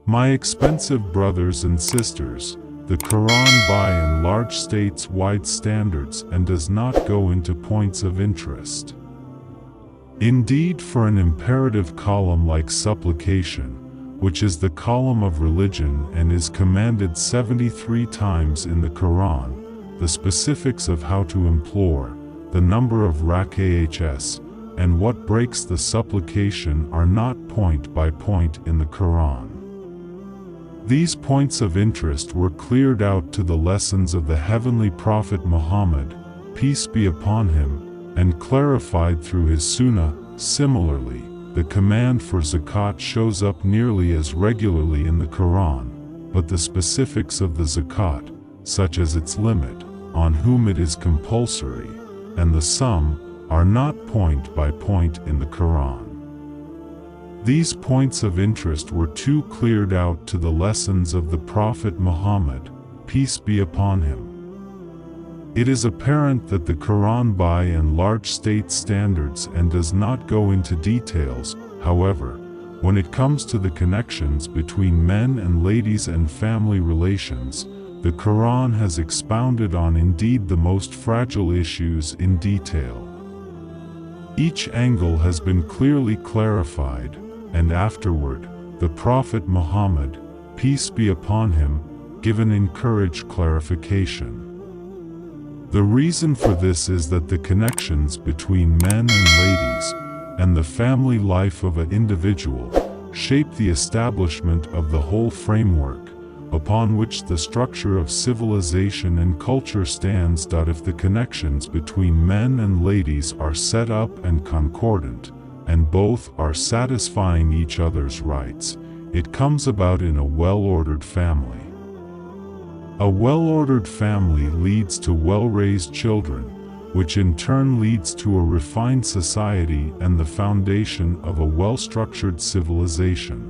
My expensive brothers and sisters, the Quran by and large states wide standards and does not go into points of interest. Indeed, for an imperative column like supplication, which is the column of religion and is commanded 73 times in the Quran, the specifics of how to implore, the number of rak'ahs, and what breaks the supplication are not point by point in the Quran. These points of interest were cleared out to the lessons of the heavenly Prophet Muhammad, peace be upon him, and clarified through his sunnah. Similarly, the command for zakat shows up nearly as regularly in the Quran, but the specifics of the zakat, such as its limit, on whom it is compulsory, and the sum, are not point by point in the Quran. These points of interest were too cleared out to the lessons of the Prophet Muhammad, peace be upon him. It is apparent that the Quran by and large states standards and does not go into details. However, when it comes to the connections between men and ladies and family relations, the Quran has expounded on indeed the most fragile issues in detail. Each angle has been clearly clarified, and afterward, the Prophet Muhammad, peace be upon him, given encouraged clarification. The reason for this is that the connections between men and ladies, and the family life of an individual, shape the establishment of the whole framework, upon which the structure of civilization and culture stands. If the connections between men and ladies are set up and concordant, and both are satisfying each other's rights, it comes about in a well-ordered family. A well-ordered family leads to well-raised children, which in turn leads to a refined society and the foundation of a well-structured civilization.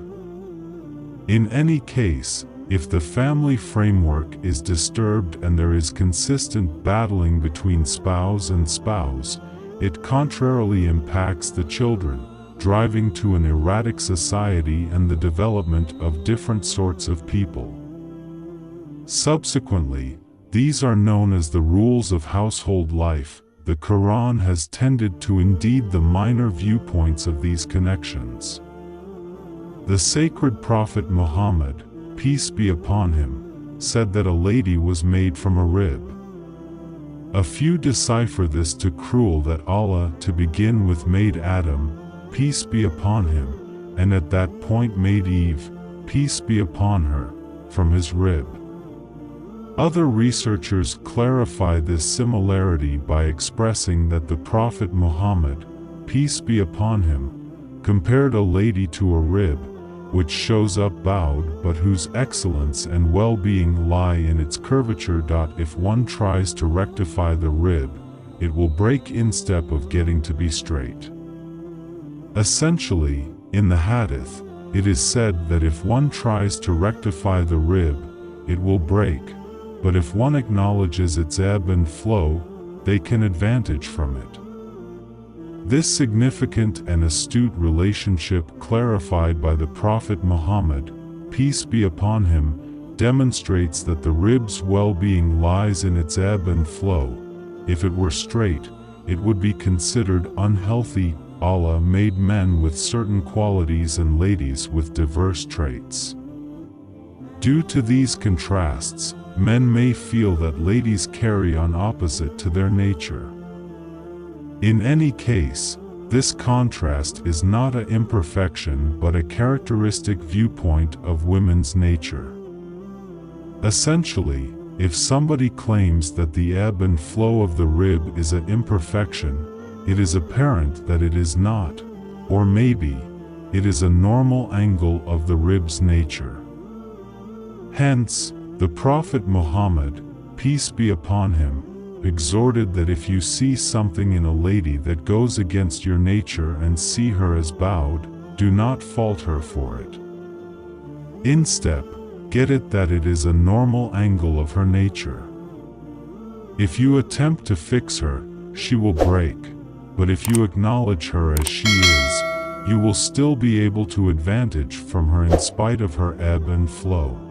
In any case, if the family framework is disturbed and there is consistent battling between spouse and spouse, it contrarily impacts the children, driving to an erratic society and the development of different sorts of people. Subsequently, these are known as the rules of household life. The Quran has tended to indeed the minor viewpoints of these connections. The sacred Prophet Muhammad, peace be upon him, said that a lady was made from a rib. A few decipher this to cruel that Allah to begin with made Adam, peace be upon him, and at that point made Eve, peace be upon her, from his rib. Other researchers clarify this similarity by expressing that the Prophet Muhammad, peace be upon him, compared a lady to a rib, which shows up bowed but whose excellence and well-being lie in its curvature. If one tries to rectify the rib, it will break instead of getting to be straight. Essentially, in the hadith, it is said that if one tries to rectify the rib, it will break, but if one acknowledges its ebb and flow, they can advantage from it. This significant and astute relationship clarified by the Prophet Muhammad, peace be upon him, demonstrates that the rib's well-being lies in its ebb and flow. If it were straight, it would be considered unhealthy. Allah made men with certain qualities and ladies with diverse traits. Due to these contrasts, men may feel that ladies carry on opposite to their nature. In any case, this contrast is not an imperfection but a characteristic viewpoint of women's nature. Essentially, if somebody claims that the ebb and flow of the rib is an imperfection, it is apparent that it is not, or maybe, it is a normal angle of the rib's nature. Hence, the Prophet Muhammad, peace be upon him, exhorted that if you see something in a lady that goes against your nature and see her as bowed, do not fault her for it. Instead, get it that it is a normal angle of her nature. If you attempt to fix her, she will break, but if you acknowledge her as she is, you will still be able to advantage from her in spite of her ebb and flow.